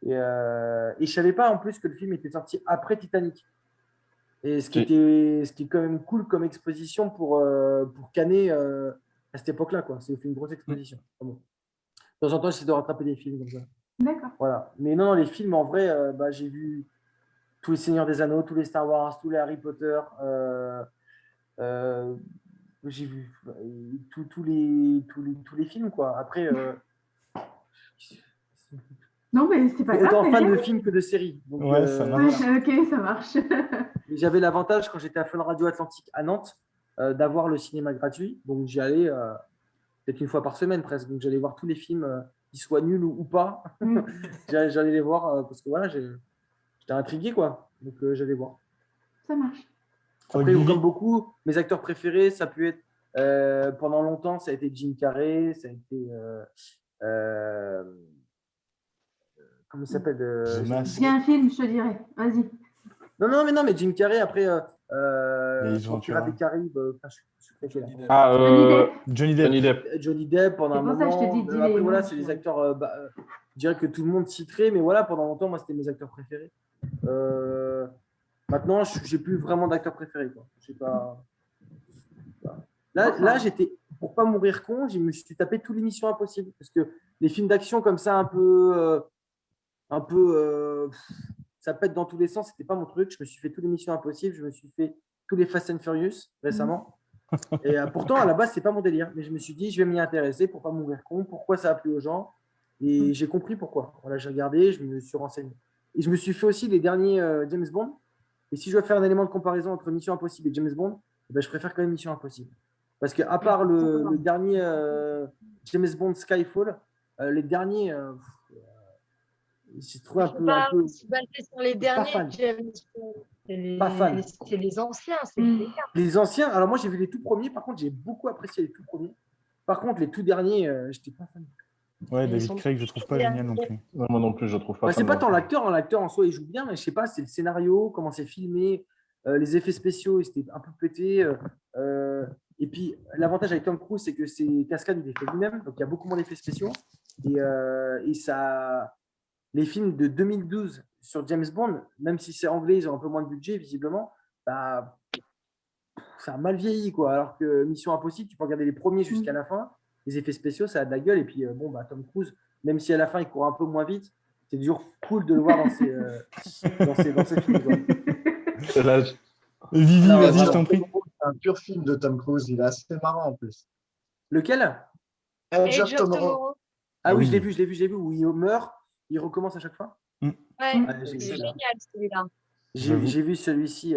et je savais pas en plus que le film était sorti après Titanic et ce qui est quand même cool comme exposition pour Canet à cette époque là quoi. C'est une grosse exposition. Bon. De temps en temps j'essaie de rattraper des films comme ça. D'accord. Voilà. Mais non, les films en vrai j'ai vu tous les Seigneurs des Anneaux, tous les Star Wars, tous les Harry Potter. J'ai vu tous les films, quoi. Après, non, mais c'est pas grave. Autant fan de films que de séries. Donc, ouais, ça marche. Ok, ça marche. J'avais l'avantage, quand j'étais à Fun Radio Atlantique à Nantes, d'avoir le cinéma gratuit. Donc, j'y allais peut-être une fois par semaine presque. Donc, j'allais voir tous les films, qu'ils soient nuls ou pas. J'allais les voir parce que voilà, j'étais intrigué, quoi. Donc, j'allais voir. Ça marche. Après, comme beaucoup, mes acteurs préférés, ça peut être pendant longtemps, ça a été Jim Carrey, ça a été comment il s'appelle Bien un film, je te dirais. Vas-y. Non, mais Jim Carrey, après Pirates des Caraïbes, Johnny Depp. Johnny Depp pendant un moment. Ça, je te dis, après, voilà, c'est des acteurs, je dirais que tout le monde citerait, mais voilà, pendant longtemps, moi, c'était mes acteurs préférés. Maintenant, je n'ai plus vraiment d'acteur préféré. Quoi. Je sais pas... Là, j'étais, pour pas mourir con, je me suis tapé toutes les missions impossibles. Parce que les films d'action comme ça, un peu ça pète dans tous les sens, c'était pas mon truc. Je me suis fait toutes les missions impossibles. Je me suis fait tous les Fast and Furious récemment. Et pourtant, à la base, c'est pas mon délire. Mais je me suis dit, je vais m'y intéresser pour pas mourir con. Pourquoi ça a plu aux gens? Et j'ai compris pourquoi. Voilà, j'ai regardé, je me suis renseigné. Et je me suis fait aussi les derniers James Bond. Et si je dois faire un élément de comparaison entre Mission Impossible et James Bond, eh ben, je préfère quand même Mission Impossible. Parce qu'à part le dernier James Bond Skyfall, les derniers, j'ai trouvé un peu Se baser sur les derniers fan. James Bond. Pas fan. C'est les anciens, c'est les gars. Les anciens, alors moi j'ai vu les tout premiers, par contre j'ai beaucoup apprécié les tout premiers. Par contre, les tout derniers, j'étais pas fan. Ouais, Ils David sont Craig, je trouve pas génial non plus. Ouais, moi non plus, je trouve pas. C'est fan pas non tant plus. l'acteur, hein, l'acteur en soi il joue bien, mais je sais pas, c'est le scénario, comment c'est filmé, les effets spéciaux, c'était un peu pété. Et puis l'avantage avec Tom Cruise, c'est que ses cascades, il les fait lui-même, donc il y a beaucoup moins d'effets spéciaux. Et ça, les films de 2012 sur James Bond, même si c'est anglais, ils ont un peu moins de budget visiblement, bah, ça a mal vieilli, quoi. Alors que Mission Impossible, tu peux regarder les premiers jusqu'à la fin, les effets spéciaux, ça a de la gueule. Et puis, bon, bah, Tom Cruise, même si à la fin, il court un peu moins vite, c'est toujours cool de le voir dans ses films, quoi. C'est l'âge. Vivi, Alors, vas-y, je alors, t'en prie. C'est un pur film de Tom Cruise. Il est assez marrant en plus. Lequel? Edge of Age of Tomorrow. Tomorrow. Ah oui, Oui. je l'ai vu, où il meurt, il recommence à chaque fois. Ouais, j'ai c'est vu ça. génial celui-là. J'avoue. J'ai vu celui-ci.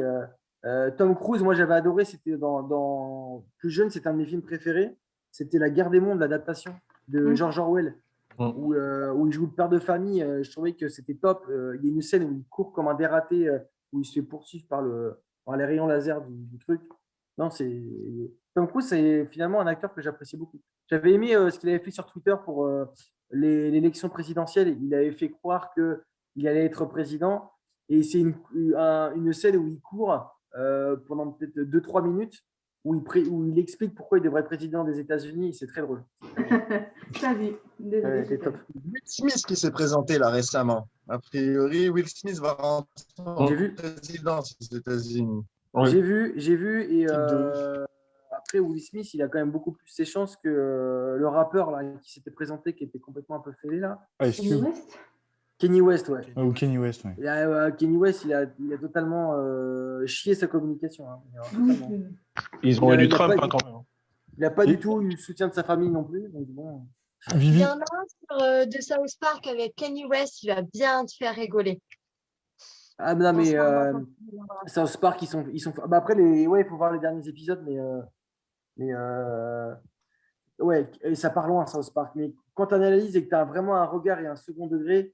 Tom Cruise, moi j'avais adoré, c'était dans plus jeune, c'était un de mes films préférés. C'était La Guerre des Mondes, l'adaptation de George Orwell, où il joue le père de famille. Je trouvais que c'était top. Il y a une scène où il court comme un dératé, où il se fait poursuivre par les rayons laser du truc. Non, Tom Cruise, c'est finalement un acteur que j'apprécie beaucoup. J'avais aimé ce qu'il avait fait sur Twitter pour l'élection présidentielle. Il avait fait croire qu'il allait être président. Et c'est une scène où il court pendant peut-être 2-3 minutes, où il explique pourquoi il devrait être président des États-Unis. C'est très drôle. T'as vu. Désolée, C'est top. Will Smith qui s'est présenté là récemment. A priori, Will Smith va rentrer en J'ai vu. présidence aux États-Unis. Oui. J'ai vu. Et Type de après, Will Smith, il a quand même beaucoup plus ses chances que le rappeur là, qui s'était présenté, qui était complètement un peu fêlé là. Ice Kanye Cube. West. Kenny West, ouais. Ou Kanye West, ouais. Kenny West, il a totalement chié sa communication. Hein. Totalement. Ils ont Il a élu Trump pas- hein, quand même. Il n'a pas du tout eu le soutien de sa famille non plus. Donc bon. Il Vivi, y en a un de South Park avec Kanye West, il va bien te faire rigoler. Ah non, mais South Park, ils sont. Bah, après, il faut voir les derniers épisodes, mais ouais, et ça part loin, South Park. Mais quand tu analyses et que tu as vraiment un regard et un second degré,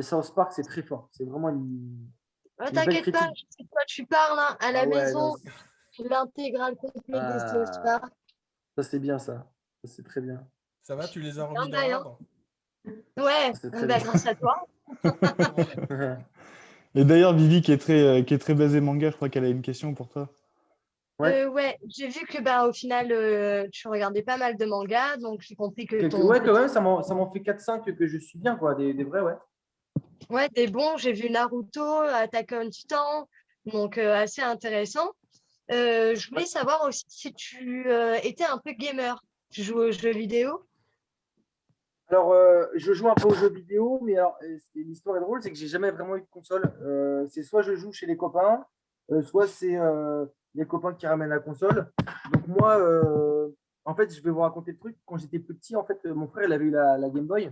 South Park, c'est très fort. C'est vraiment une belle T'inquiète pas, critique. je sais de quoi tu parles. Hein. À la Ah ouais, maison, non, l'intégrale complète des Ah. South Park. ça, c'est bien, ça. Ça, c'est très bien. Ça va, tu les as Bien remis dans d'ailleurs. l'ordre? Ouais, C'est très bah, bien. grâce à toi. et d'ailleurs, Vivi, qui est très basée manga, je crois qu'elle a une question pour toi. Ouais. Ouais, j'ai vu que bah, au final, tu regardais pas mal de mangas, donc j'ai compris que Ouais, quand même, ça m'en fait 4-5 que je suis bien, quoi. Des vrais, ouais. Ouais, des bons. J'ai vu Naruto, Attack on Titan, donc assez intéressant. Je voulais savoir aussi si tu étais un peu gamer. Tu joues aux jeux vidéo? Alors, je joue un peu aux jeux vidéo, mais alors, l'histoire est drôle, c'est que j'ai jamais vraiment eu de console. C'est soit je joue chez les copains, soit c'est les copains qui ramènent la console. Donc moi, en fait, je vais vous raconter le truc. Quand j'étais plus petit, en fait, mon frère, il avait eu la Game Boy.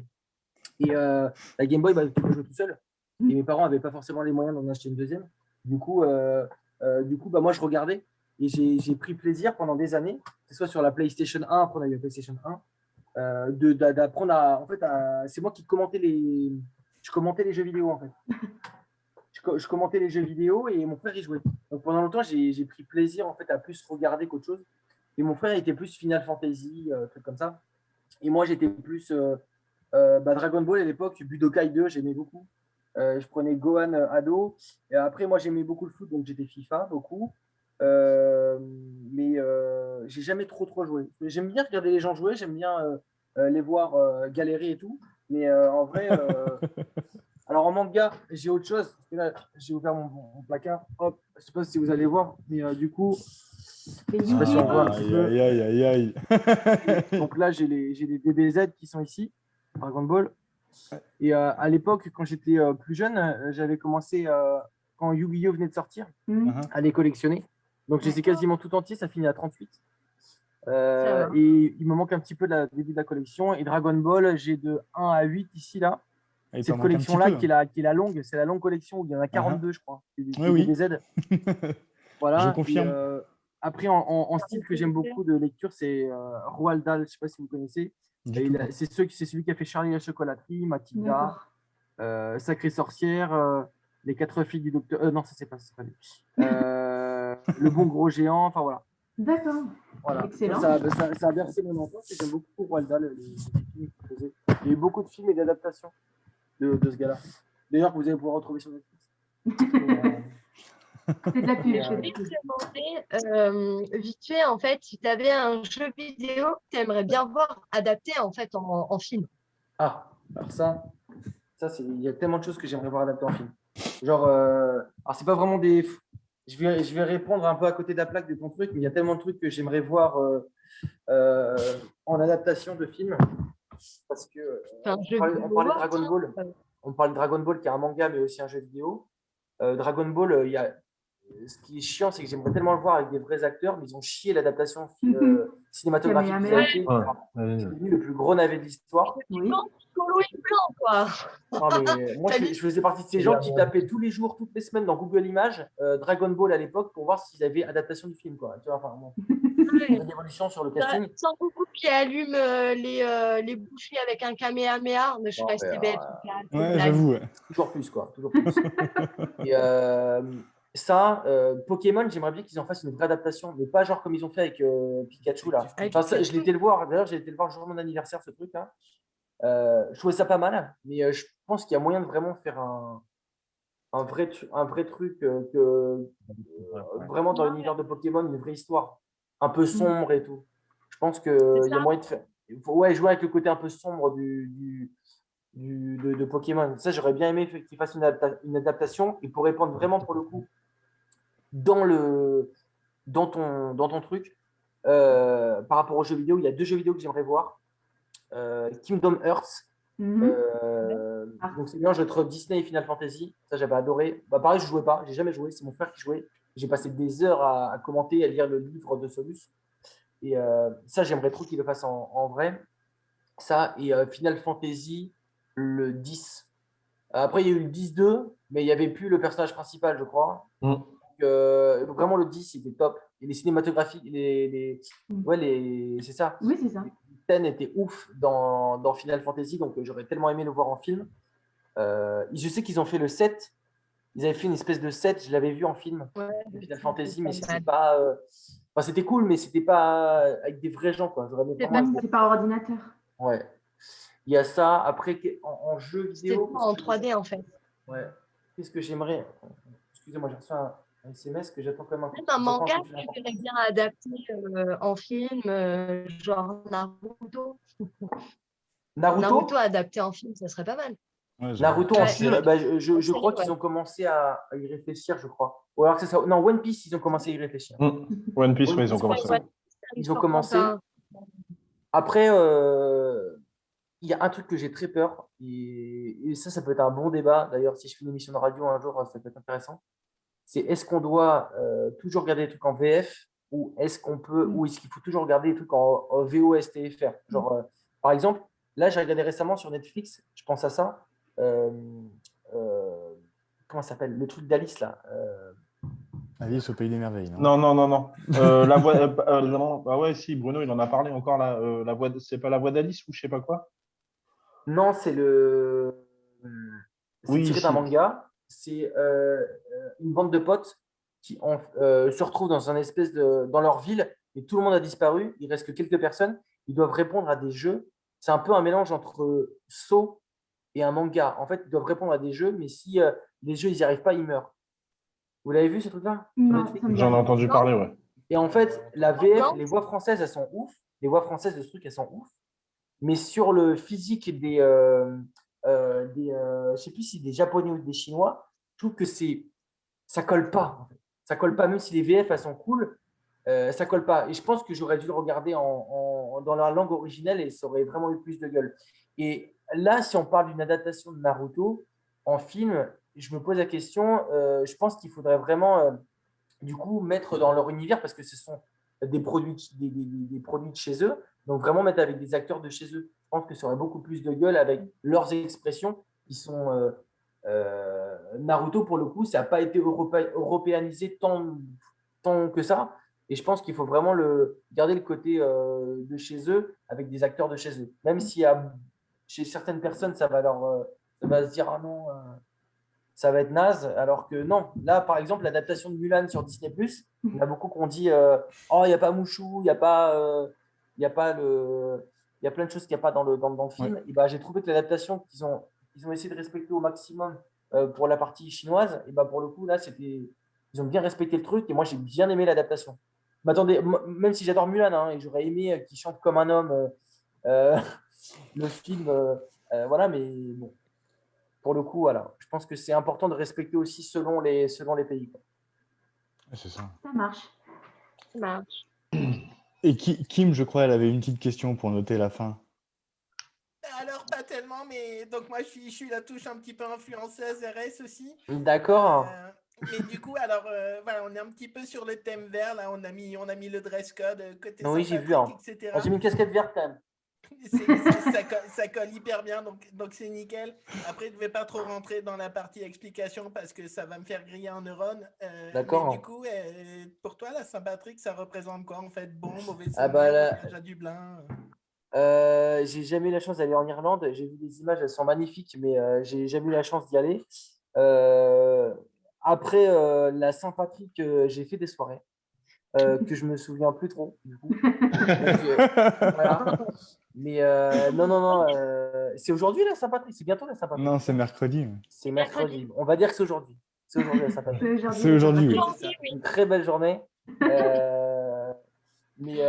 Et la Game Boy, tu peux jouer tout seul. Et mes parents n'avaient pas forcément les moyens d'en acheter une deuxième. Du coup, bah, moi, je regardais. Et j'ai pris plaisir pendant des années, que ce soit sur la PlayStation 1, après on a eu la PlayStation 1, d'apprendre c'est moi qui commentais je commentais les jeux vidéo en fait. Je commentais les jeux vidéo et mon frère y jouait. Donc pendant longtemps j'ai pris plaisir en fait à plus regarder qu'autre chose. Et mon frère était plus Final Fantasy, trucs comme ça. Et moi j'étais plus Dragon Ball à l'époque, Budokai 2 j'aimais beaucoup. Je prenais Gohan ado. Et après moi j'aimais beaucoup le foot donc j'étais FIFA beaucoup. Mais j'ai jamais trop joué. J'aime bien regarder les gens jouer, j'aime bien les voir galérer et tout. Mais en vrai, alors en manga, j'ai autre chose. Parce que là, j'ai ouvert mon placard. Hop, je sais pas si vous allez voir, mais du coup, Les je sais pas si on voit un petit Aïe, peu. aïe, aïe, aïe, aïe. Donc là, j'ai les DBZ qui sont ici, Dragon Ball. Et à l'époque, quand j'étais plus jeune, j'avais commencé quand Yu-Gi-Oh venait de sortir Mhm. à les collectionner. Donc, je les ai quasiment tout entiers, ça finit à 38. Ça va. Et il me manque un petit peu le début de la collection. Et Dragon Ball, j'ai de 1 à 8 ici, là. Et Cette t'en manques un petit collection-là peu. qui est la longue, c'est la longue collection où il y en a 42, je crois, des Oui, oui. DBZ. Je Voilà. Et, confirme. après, en style que j'aime beaucoup de lecture, c'est Roald Dahl, je ne sais pas si vous connaissez. Du tout. C'est celui qui a fait Charlie et la chocolaterie, Mathilda, D'accord. Sacrée sorcière, Les quatre filles du docteur. Non, ça, c'est pas lui. Le bon gros géant, enfin voilà. D'accord. Voilà. Excellent. Ça a bercé mon enfance et j'aime beaucoup Roald Dahl, les films qu'il faisait. Il y a eu beaucoup de films et d'adaptations de ce gars-là. D'ailleurs, que vous allez pouvoir retrouver sur Netflix. C'est de la pub. Je voulais te demander, vite fait, en fait, si tu avais un jeu vidéo que tu aimerais bien voir adapté en fait en film. Ah, alors il y a tellement de choses que j'aimerais voir adaptées en film. Genre, alors c'est pas vraiment des. Je vais répondre un peu à côté de la plaque de ton truc, mais il y a tellement de trucs que j'aimerais voir en adaptation de film. Parce que Enfin, jeu on parlait de vidéo, Dragon tiens. Ball. On parle de Dragon Ball qui est un manga, mais aussi un jeu vidéo. Dragon Ball, ce qui est chiant, c'est que j'aimerais tellement le voir avec des vrais acteurs, mais ils ont chié l'adaptation cinématographique qu'ils avaient fait. C'est devenu le plus gros navet de l'histoire. Oui. Solo et blanc, quoi. Non, mais moi, je faisais partie de ces gens qui tapaient tous les jours, toutes les semaines dans Google Images Dragon Ball à l'époque pour voir s'ils avaient adaptation du film. Quoi. Tu vois, enfin, bon. Il y a une évolution sur le casting. Sans beaucoup qui allume les bougies avec un kamehameha. Je suis restée bête. Ouais, j'avoue. Ouais. Toujours plus, quoi. Toujours plus. Et Pokémon, j'aimerais bien qu'ils en fassent une vraie adaptation, mais pas genre comme ils ont fait avec Pikachu là. Enfin, je l'étais le voir, d'ailleurs, j'ai été le voir le jour de mon anniversaire, ce truc là. Je trouvais ça pas mal, mais je pense qu'il y a moyen de vraiment faire un vrai truc vraiment dans l'univers de Pokémon, une vraie histoire, un peu sombre et tout. Je pense qu'il y a moyen de faire. Il faut jouer avec le côté un peu sombre de Pokémon. Ça, j'aurais bien aimé qu'ils fassent une adaptation. Et pour répondre vraiment pour le coup dans ton truc, par rapport aux jeux vidéo, il y a 2 jeux vidéo que j'aimerais voir. Kingdom Hearts. Donc c'est un mélange entre Disney et Final Fantasy. Ça, j'avais adoré. Bah, pareil, je jouais pas. J'ai jamais joué. C'est mon frère qui jouait. J'ai passé des heures à commenter, à lire le livre de Solus. Et ça, j'aimerais trop qu'il le fasse en vrai. Ça, et Final Fantasy, le 10. Après, il y a eu le 10-2, mais il n'y avait plus le personnage principal, je crois. Donc, vraiment, le 10, c'était top. Et les cinématographies, c'est ça. Oui, c'est ça. Les scènes étaient ouf dans Final Fantasy, donc j'aurais tellement aimé le voir en film. Je sais qu'ils ont fait le 7. Ils avaient fait une espèce de 7, je l'avais vu en film, de Final Fantasy, mais c'était pas. Enfin, c'était cool, mais c'était pas avec des vrais gens, quoi. C'est pas ordinateur. Ouais. Il y a ça. Après, en jeu vidéo. C'est en 3D, en fait. Ouais. Qu'est-ce que j'aimerais. Excusez-moi, j'ai reçu un SMS que j'attends quand même un manga que tu aimerais bien adapter en film, genre Naruto. Naruto adapté en film, ça serait pas mal. Ouais, Naruto en film, je crois qu'ils ont commencé à y réfléchir, je crois. Ou alors que c'est ça. Non, One Piece, ils ont commencé à y réfléchir. One Piece, oui, ils ont commencé. Ils ont commencé. Après, il y a un truc que j'ai très peur, et ça peut être un bon débat. D'ailleurs, si je fais une émission de radio un jour, ça peut être intéressant. C'est est-ce qu'on doit toujours regarder des trucs en VF ou est-ce qu'il faut toujours regarder des trucs en VOSTFR. Genre, par exemple, là, j'ai regardé récemment sur Netflix, je pense à ça. Comment ça s'appelle? Le truc d'Alice, là. Alice au Pays des Merveilles. Non. La voix. Ah ouais, si, Bruno, il en a parlé encore là. La voix, c'est pas la voix d'Alice ou je sais pas quoi? Non, c'est tiré d'un manga. C'est une bande de potes qui se retrouvent dans un espèce dans leur ville et tout le monde a disparu. Il reste que quelques personnes. Ils doivent répondre à des jeux. C'est un peu un mélange entre Saw et un manga. En fait, ils doivent répondre à des jeux, mais si les jeux, ils n'y arrivent pas, ils meurent. Vous l'avez vu, ce truc-là? J'en ai entendu parler, ouais. Et en fait, la VF, les voix françaises, elles sont ouf. Les voix françaises de ce truc, elles sont ouf. Mais sur le physique des je sais plus si des Japonais ou des Chinois, je trouve que ça colle pas. En fait. Ça colle pas, même si les VF, elles sont cool, ça colle pas. Et je pense que j'aurais dû le regarder dans la langue originelle et ça aurait vraiment eu plus de gueule. Et là, si on parle d'une adaptation de Naruto en film, je me pose la question, je pense qu'il faudrait vraiment du coup mettre dans leur univers parce que ce sont des produits, des produits de chez eux. Donc, vraiment mettre avec des acteurs de chez eux. Je pense que ça aurait beaucoup plus de gueule avec leurs expressions qui sont… Naruto, pour le coup, ça n'a pas été européanisé tant que ça. Et je pense qu'il faut vraiment garder le côté de chez eux avec des acteurs de chez eux. Même si chez certaines personnes, ça va se dire ah non, ça va être naze. Alors que non. Là, par exemple, l'adaptation de Mulan sur Disney+, il y en a beaucoup qui ont dit oh, il n'y a pas Mouchou, il n'y a pas, il y a plein de choses qu'il n'y a pas dans le film. Ouais. Et ben, j'ai trouvé que l'adaptation qu'ils ont essayé de respecter au maximum pour la partie chinoise, et ben, pour le coup, là, ils ont bien respecté le truc et moi, j'ai bien aimé l'adaptation. Mais attendez, même si j'adore Mulan hein, et j'aurais aimé qu'il chante comme un homme le film, voilà, mais bon, pour le coup, voilà, je pense que c'est important de respecter aussi selon les pays. Quoi. C'est ça. Ça marche. Ça marche. Et Kim, je crois, elle avait une petite question pour noter la fin. Alors, pas tellement, mais donc moi, je suis la touche un petit peu influenceuse RS aussi. D'accord. Mais du coup, alors, voilà, on est un petit peu sur le thème vert, là, on a mis le dress code côté Oui, j'ai vu. Saint-Patrick, etc. J'ai mis une casquette verte quand même. Ça colle hyper bien, donc c'est nickel. Après, je ne vais pas trop rentrer dans la partie explication parce que ça va me faire griller un neurone. D'accord. Mais du coup, pour toi, la Saint-Patrick, ça représente quoi en fait? Bon, mauvais souvenir, Ah bah là, plage à Dublin j'ai jamais eu la chance d'aller en Irlande. J'ai vu des images, elles sont magnifiques, mais j'ai jamais eu la chance d'y aller. Après la Saint-Patrick, j'ai fait des soirées que je me souviens plus trop. Du coup. Donc, voilà. Mais non, c'est aujourd'hui la Saint-Patrick. C'est bientôt la Saint-Patrick. Non, c'est mercredi. C'est mercredi. On va dire que c'est aujourd'hui. C'est aujourd'hui la Saint-Patrick. C'est aujourd'hui, oui. Une très belle journée. Mais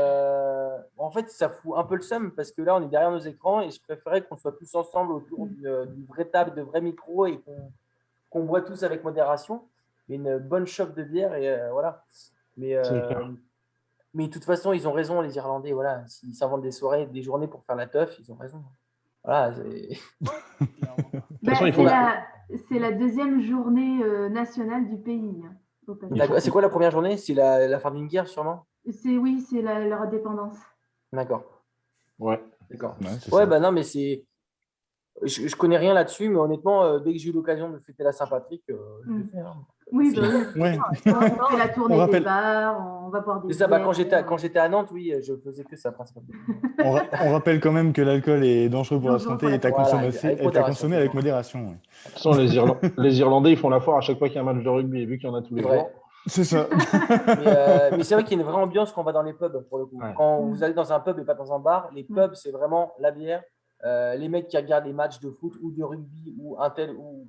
en fait, ça fout un peu le seum parce que là, on est derrière nos écrans et je préférais qu'on soit tous ensemble autour d'une vraie table, de vrais micros et qu'on boit tous avec modération. Une bonne chope de bière et voilà. Mais de toute façon, ils ont raison, les Irlandais. Voilà, s'ils s'inventent des soirées, des journées pour faire la teuf, ils ont raison. Voilà. C'est la deuxième journée nationale du pays. C'est quoi la première journée? C'est la fin d'une guerre, sûrement? Oui, c'est leur indépendance. D'accord. Ouais. D'accord. Ouais, bah non, mais c'est. Je connais rien là-dessus, mais honnêtement, dès que j'ai eu l'occasion de fêter la Saint-Patrick, je l'ai fait. Hein. Oui, bah oui. Ouais. On fait la tournée des bars, on va boire des C'est ça, bières. quand j'étais à Nantes, oui, je faisais que ça principalement. On rappelle quand même que l'alcool est dangereux pour la santé et est à consommer avec modération. Ouais. De toute façon, les Irlandais, ils font la foire à chaque fois qu'il y a un match de rugby, et vu qu'il y en a tous les jours. C'est ça. Mais c'est vrai qu'il y a une vraie ambiance quand on va dans les pubs, pour le coup. Ouais. Quand vous allez dans un pub et pas dans un bar, les pubs, c'est vraiment la bière. Les mecs qui regardent les matchs de foot ou de rugby ou un tel ou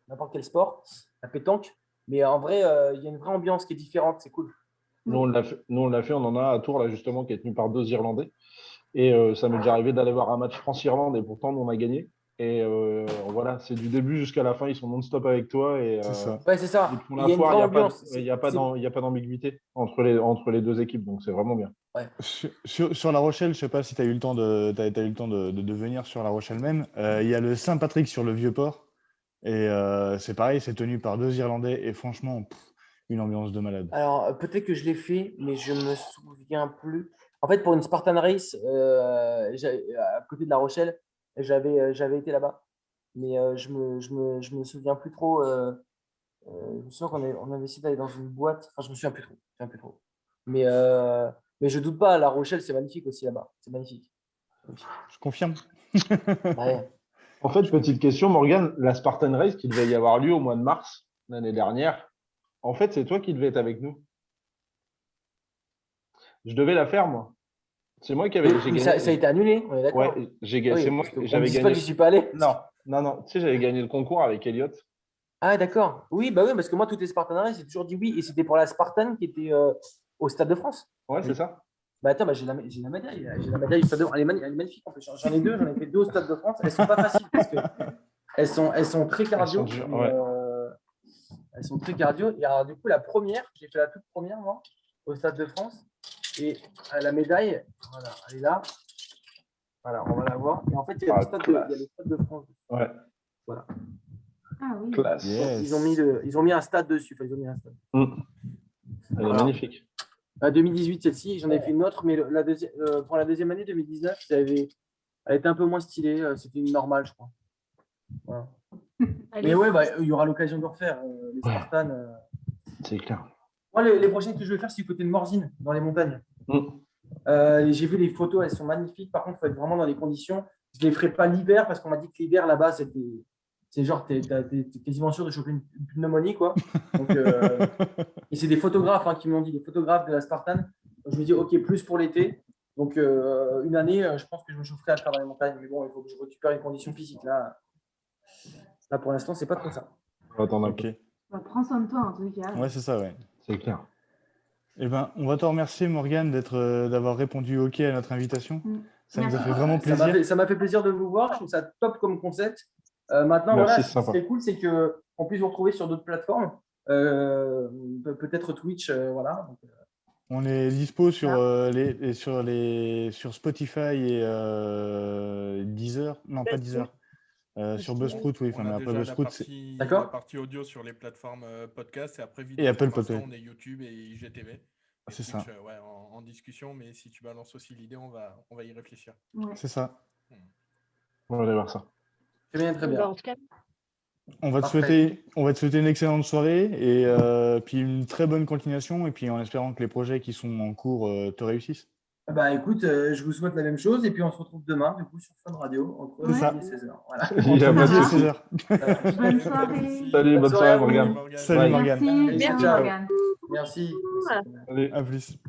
n'importe quel sport, la pétanque. Mais en vrai, il y a une vraie ambiance qui est différente, c'est cool. Nous, on l'a fait, on en a à Tours, là, justement, qui est tenu par 2 Irlandais. Et ça m'est déjà arrivé d'aller voir un match France-Irlande et pourtant, on a gagné. Et voilà, c'est du début jusqu'à la fin, ils sont non-stop avec toi. Et, c'est ça. Ouais, c'est ça. Il y a une vraie ambiance. Il n'y a pas d'ambiguïté entre les deux équipes, donc c'est vraiment bien. Ouais. Sur La Rochelle, je ne sais pas si tu as eu le temps de venir sur La Rochelle même. Il y a le Saint-Patrick sur le Vieux-Port. Et c'est pareil, c'est tenu par 2 Irlandais. Et franchement, une ambiance de malade. Alors, peut-être que je l'ai fait, mais je ne me souviens plus. En fait, pour une Spartan Race, à côté de La Rochelle, j'avais été là-bas. Mais je me souviens plus trop. Je me souviens qu'on avait essayé d'aller dans une boîte. Enfin, je me souviens plus trop. Mais je doute pas, La Rochelle, c'est magnifique aussi là-bas. C'est magnifique. Je confirme. Ouais. En fait, petite question, Morgane, la Spartan Race qui devait y avoir lieu au mois de mars l'année dernière, en fait, c'est toi qui devais être avec nous. Je devais la faire, moi. C'est moi qui avais gagné. Ça a été annulé, on est d'accord. Ouais, c'est moi qui j'avais gagné. Pas que j'y suis pas allé. Non. Tu sais, j'avais gagné le concours avec Elliot. Ah, d'accord. Oui, parce que moi, toutes les Spartan Race, j'ai toujours dit oui. Et c'était pour la Spartan qui était au Stade de France. Ouais, c'est ça. Bah attends, j'ai la médaille. J'ai la médaille du Stade de France. Elle est magnifique. En fait. J'en ai 2. J'en ai fait 2 au Stade de France. Elles sont pas faciles parce que elles sont très cardio. Elles sont très cardio. Et alors, du coup, la première, j'ai fait la toute première, moi, au Stade de France. Et la médaille, voilà, elle est là. Voilà, on va la voir. Et en fait, il y a le Stade de France. Ouais. Voilà. Ah oui. Classe. Yes. Ils ont mis un stade dessus. Enfin, ils ont mis un stade. Elle est magnifique. 2018, celle-ci. J'en ai fait une autre, mais pour la deuxième année, 2019, elle était un peu moins stylée. C'était une normale, je crois. Voilà. Allez. Mais ouais, il y aura l'occasion de refaire. Les Spartans. C'est clair. Moi, les prochaines que je vais faire, c'est du côté de Morzine, dans les montagnes. J'ai vu les photos, elles sont magnifiques. Par contre, il faut être vraiment dans les conditions. Je ne les ferai pas l'hiver parce qu'on m'a dit que l'hiver là-bas, c'est genre, tu es quasiment sûr de choper une pneumonie, quoi. Donc, et c'est des photographes qui m'ont dit, des photographes de la Spartan. Donc, je me dis, OK, plus pour l'été. Donc, une année, je pense que je me chaufferai à le faire dans les montagnes. Mais bon, il faut que je récupère les conditions physiques. Là pour l'instant, c'est pas trop ça. Attends, Ok. Bah, prends soin de toi en tout cas. Ouais, c'est ça, ouais. C'est clair. Eh ben, on va te remercier, Morgane, d'avoir répondu OK à notre invitation. Ça nous a Merci. fait vraiment plaisir. Ça m'a fait plaisir de vous voir. Je trouve ça top comme concept. Maintenant, Merci, ce qui sympa. serait cool, c'est qu'on puisse vous retrouver sur d'autres plateformes. Peut-être Twitch, voilà. Donc, On est dispo sur Spotify et Deezer. Non, pas Deezer. Sur Buzzsprout, oui. On mais a après déjà Buzzsprout, la D'accord. partie audio sur les plateformes podcast et après vidéo. Et Apple pour l'instant, Podcast. on est YouTube et IGTV. Et c'est Twitch, ça. ouais, en discussion, mais si tu balances aussi l'idée, on va y réfléchir. Ouais. C'est ça. On va aller voir ça. très bien, très Bah, bien. en tout cas, On va te Parfait. souhaiter une excellente soirée et puis une très bonne continuation et puis en espérant que les projets qui sont en cours te réussissent. Bah écoute, je vous souhaite la même chose et puis on se retrouve demain du coup sur Fun Radio entre C'est ça. midi et 16h. Voilà. Il y a Entre pas de midi et souci. 16h. Bonne soirée. Salut, bonne soirée, à vous. Morgane. Salut, Bye. Morgane. Merci. Merci. Ciao, Ciao. Morgane. Merci. Allez. À plus.